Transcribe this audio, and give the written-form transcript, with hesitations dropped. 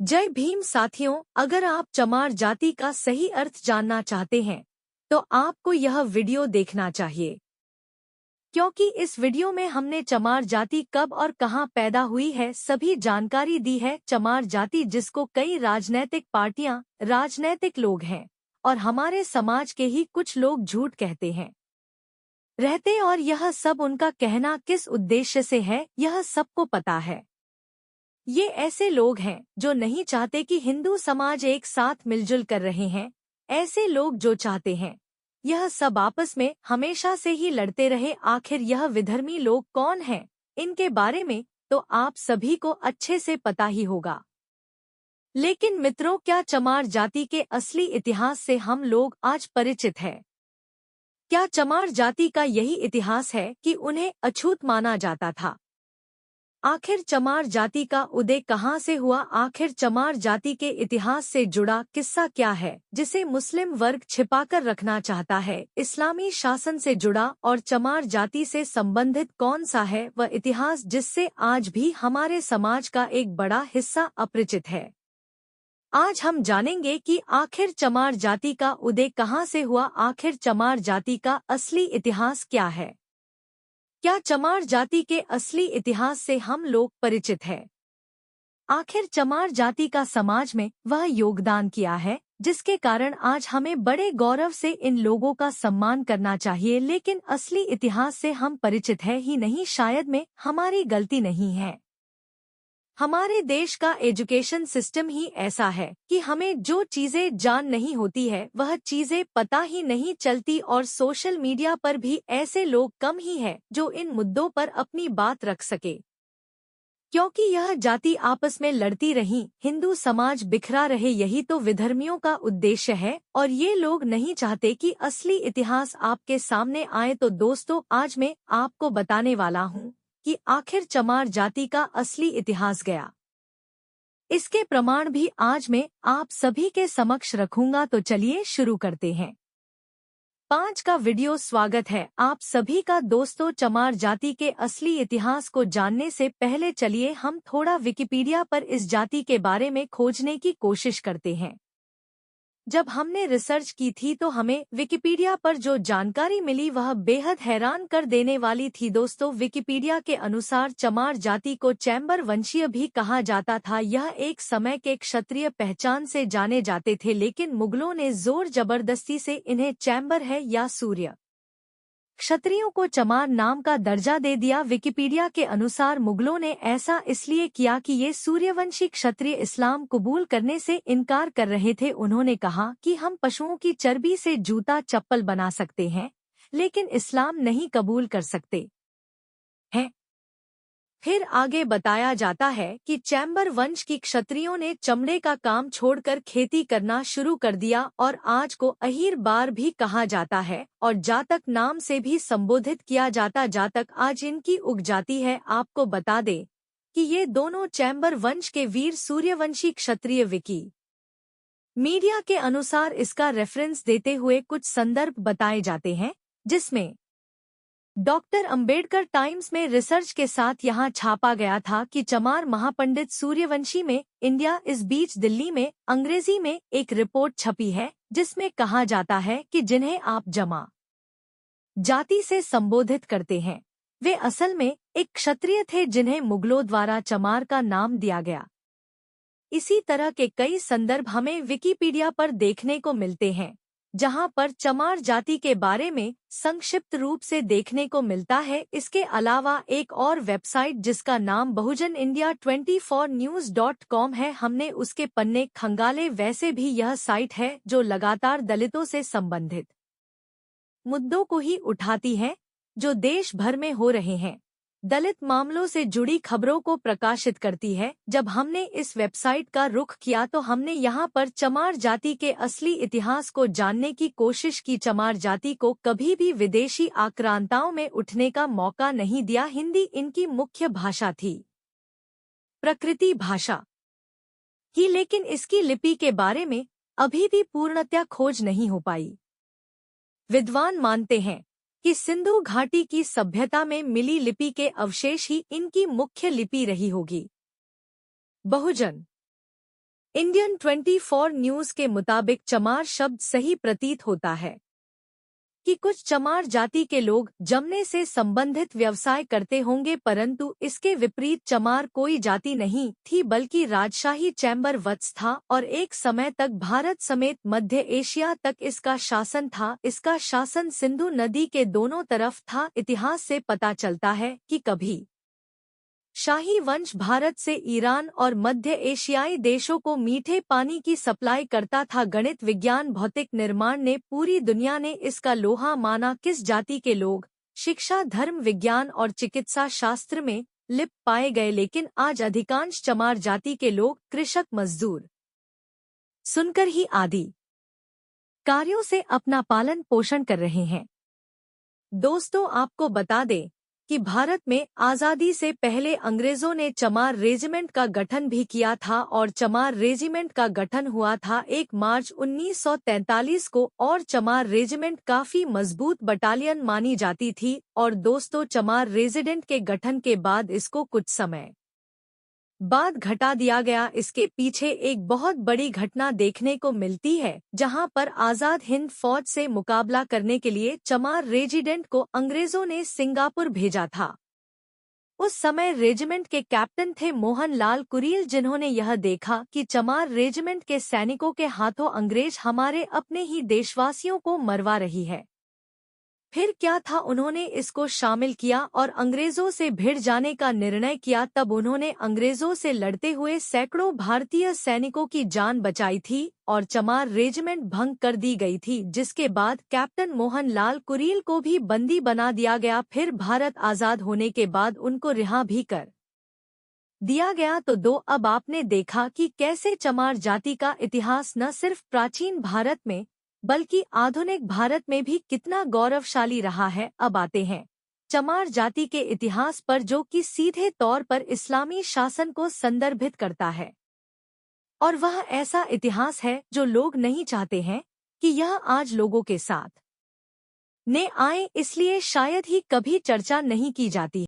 जय भीम साथियों, अगर आप चमार जाति का सही अर्थ जानना चाहते हैं तो आपको यह वीडियो देखना चाहिए, क्योंकि इस वीडियो में हमने चमार जाति कब और कहां पैदा हुई है सभी जानकारी दी है। चमार जाति जिसको कई राजनैतिक पार्टियां, राजनैतिक लोग हैं और हमारे समाज के ही कुछ लोग झूठ कहते हैं रहते, और यह सब उनका कहना किस उद्देश्य से है यह सबको पता है। ये ऐसे लोग हैं जो नहीं चाहते कि हिंदू समाज एक साथ मिलजुल कर रहे हैं। ऐसे लोग जो चाहते हैं यह सब आपस में हमेशा से ही लड़ते रहे। आखिर यह विधर्मी लोग कौन हैं, इनके बारे में तो आप सभी को अच्छे से पता ही होगा। लेकिन मित्रों, क्या चमार जाति के असली इतिहास से हम लोग आज परिचित हैं? क्या चमार जाति का यही इतिहास है कि उन्हें अछूत माना जाता था? आखिर चमार जाति का उदय कहाँ से हुआ? आखिर चमार जाति के इतिहास से जुड़ा किस्सा क्या है जिसे मुस्लिम वर्ग छिपाकर रखना चाहता है? इस्लामी शासन से जुड़ा और चमार जाति से संबंधित कौन सा है वह इतिहास जिससे आज भी हमारे समाज का एक बड़ा हिस्सा अपरिचित है? आज हम जानेंगे कि आखिर चमार जाति का उदय कहाँ से हुआ, आखिर चमार जाति का असली इतिहास क्या है। क्या चमार जाति के असली इतिहास से हम लोग परिचित हैं? आखिर चमार जाति का समाज में वह योगदान किया है जिसके कारण आज हमें बड़े गौरव से इन लोगों का सम्मान करना चाहिए। लेकिन असली इतिहास से हम परिचित है ही नहीं, शायद में हमारी गलती नहीं है। हमारे देश का एजुकेशन सिस्टम ही ऐसा है कि हमें जो चीजें जान नहीं होती है वह चीजें पता ही नहीं चलती, और सोशल मीडिया पर भी ऐसे लोग कम ही है जो इन मुद्दों पर अपनी बात रख सके। क्योंकि यह जाति आपस में लड़ती रही, हिंदू समाज बिखरा रहे, यही तो विधर्मियों का उद्देश्य है और ये लोग नहीं चाहते कि असली इतिहास आपके सामने आए। तो दोस्तों, आज मैं आपको बताने वाला हूँ कि आखिर चमार जाति का असली इतिहास गया। इसके प्रमाण भी आज मैं आप सभी के समक्ष रखूंगा। तो चलिए शुरू करते हैं। 5 का वीडियो स्वागत है आप सभी का। दोस्तों, चमार जाति के असली इतिहास को जानने से पहले चलिए हम थोड़ा विकिपीडिया पर इस जाति के बारे में खोजने की कोशिश करते हैं। जब हमने रिसर्च की थी तो हमें विकिपीडिया पर जो जानकारी मिली वह बेहद हैरान कर देने वाली थी। दोस्तों, विकिपीडिया के अनुसार चमार जाति को चैम्बर वंशीय भी कहा जाता था। यह एक समय के क्षत्रिय पहचान से जाने जाते थे, लेकिन मुगलों ने जोर जबरदस्ती से इन्हें चैम्बर है या सूर्य क्षत्रियों को चमार नाम का दर्जा दे दिया। विकिपीडिया के अनुसार मुगलों ने ऐसा इसलिए किया कि ये सूर्यवंशी क्षत्रिय इस्लाम कबूल करने से इनकार कर रहे थे। उन्होंने कहा कि हम पशुओं की चर्बी से जूता चप्पल बना सकते हैं, लेकिन इस्लाम नहीं कबूल कर सकते हैं। फिर आगे बताया जाता है कि चैम्बर वंश की क्षत्रियों ने चमड़े का काम छोड़कर खेती करना शुरू कर दिया और आज को अहीर बार भी कहा जाता है और जातक नाम से भी संबोधित किया जाता। जातक आज इनकी उग जाती है। आपको बता दें कि ये दोनों चैम्बर वंश के वीर सूर्यवंशी क्षत्रिय विकी मीडिया के अनुसार इसका रेफरेंस देते हुए कुछ संदर्भ बताए जाते हैं, जिसमें डॉक्टर अंबेडकर टाइम्स में रिसर्च के साथ यहाँ छापा गया था कि चमार महापंडित सूर्यवंशी में इंडिया इस बीच दिल्ली में अंग्रेजी में एक रिपोर्ट छपी है जिसमें कहा जाता है कि जिन्हें आप जमा जाति से संबोधित करते हैं वे असल में एक क्षत्रिय थे जिन्हें मुगलों द्वारा चमार का नाम दिया गया। इसी तरह के कई संदर्भ हमें विकिपीडिया पर देखने को मिलते हैं, जहां पर चमार जाति के बारे में संक्षिप्त रूप से देखने को मिलता है। इसके अलावा एक और वेबसाइट जिसका नाम बहुजन इंडिया 24news.com है, हमने उसके पन्ने खंगाले। वैसे भी यह साइट है जो लगातार दलितों से संबंधित मुद्दों को ही उठाती है जो देश भर में हो रहे हैं। दलित मामलों से जुड़ी खबरों को प्रकाशित करती है। जब हमने इस वेबसाइट का रुख किया तो हमने यहाँ पर चमार जाति के असली इतिहास को जानने की कोशिश की। चमार जाति को कभी भी विदेशी आक्रांताओं में उठने का मौका नहीं दिया। हिंदी इनकी मुख्य भाषा थी, प्रकृति भाषा की, लेकिन इसकी लिपि के बारे में अभी भी पूर्णतया खोज नहीं हो पाई। विद्वान मानते हैं कि सिंधु घाटी की सभ्यता में मिली लिपि के अवशेष ही इनकी मुख्य लिपि रही होगी। बहुजन इंडियन 24 न्यूज के मुताबिक चमार शब्द सही प्रतीत होता है कि कुछ चमार जाति के लोग जमने से संबंधित व्यवसाय करते होंगे, परंतु इसके विपरीत चमार कोई जाति नहीं थी बल्कि राजशाही चैम्बर वत्स था और एक समय तक भारत समेत मध्य एशिया तक इसका शासन था। इसका शासन सिंधु नदी के दोनों तरफ था। इतिहास से पता चलता है कि कभी शाही वंश भारत से ईरान और मध्य एशियाई देशों को मीठे पानी की सप्लाई करता था। गणित, विज्ञान, भौतिक निर्माण ने पूरी दुनिया ने इसका लोहा माना। किस जाति के लोग शिक्षा, धर्म, विज्ञान और चिकित्सा शास्त्र में लिप्त पाए गए, लेकिन आज अधिकांश चमार जाति के लोग कृषक, मजदूर सुनकर ही आदि कार्यों से अपना पालन पोषण कर रहे हैं। दोस्तों, आपको बता दें कि भारत में आज़ादी से पहले अंग्रेजों ने चमार रेजिमेंट का गठन भी किया था और चमार रेजिमेंट का गठन हुआ था 1 मार्च 1943 को और चमार रेजिमेंट काफी मजबूत बटालियन मानी जाती थी। और दोस्तों, चमार रेजिमेंट के गठन के बाद इसको कुछ समय बाद घटा दिया गया। इसके पीछे एक बहुत बड़ी घटना देखने को मिलती है, जहां पर आजाद हिंद फौज से मुकाबला करने के लिए चमार रेजिमेंट को अंग्रेजों ने सिंगापुर भेजा था। उस समय रेजिमेंट के कैप्टन थे मोहन लाल कुरील, जिन्होंने यह देखा कि चमार रेजिमेंट के सैनिकों के हाथों अंग्रेज हमारे अपने ही देशवासियों को मरवा रही है। फिर क्या था, उन्होंने इसको शामिल किया और अंग्रेजों से भिड़ जाने का निर्णय किया। तब उन्होंने अंग्रेजों से लड़ते हुए सैकड़ों भारतीय सैनिकों की जान बचाई थी और चमार रेजिमेंट भंग कर दी गई थी, जिसके बाद कैप्टन मोहन लाल कुरील को भी बंदी बना दिया गया। फिर भारत आजाद होने के बाद उनको रिहा भी कर दिया गया। तो अब आपने देखा कि कैसे चमार जाति का इतिहास न सिर्फ प्राचीन भारत में बल्कि आधुनिक भारत में भी कितना गौरवशाली रहा है। अब आते हैं चमार जाति के इतिहास पर, जो कि सीधे तौर पर इस्लामी शासन को संदर्भित करता है। और वह ऐसा इतिहास है जो लोग नहीं चाहते हैं कि यह आज लोगों के साथ ने आए, इसलिए शायद ही कभी चर्चा नहीं की जाती।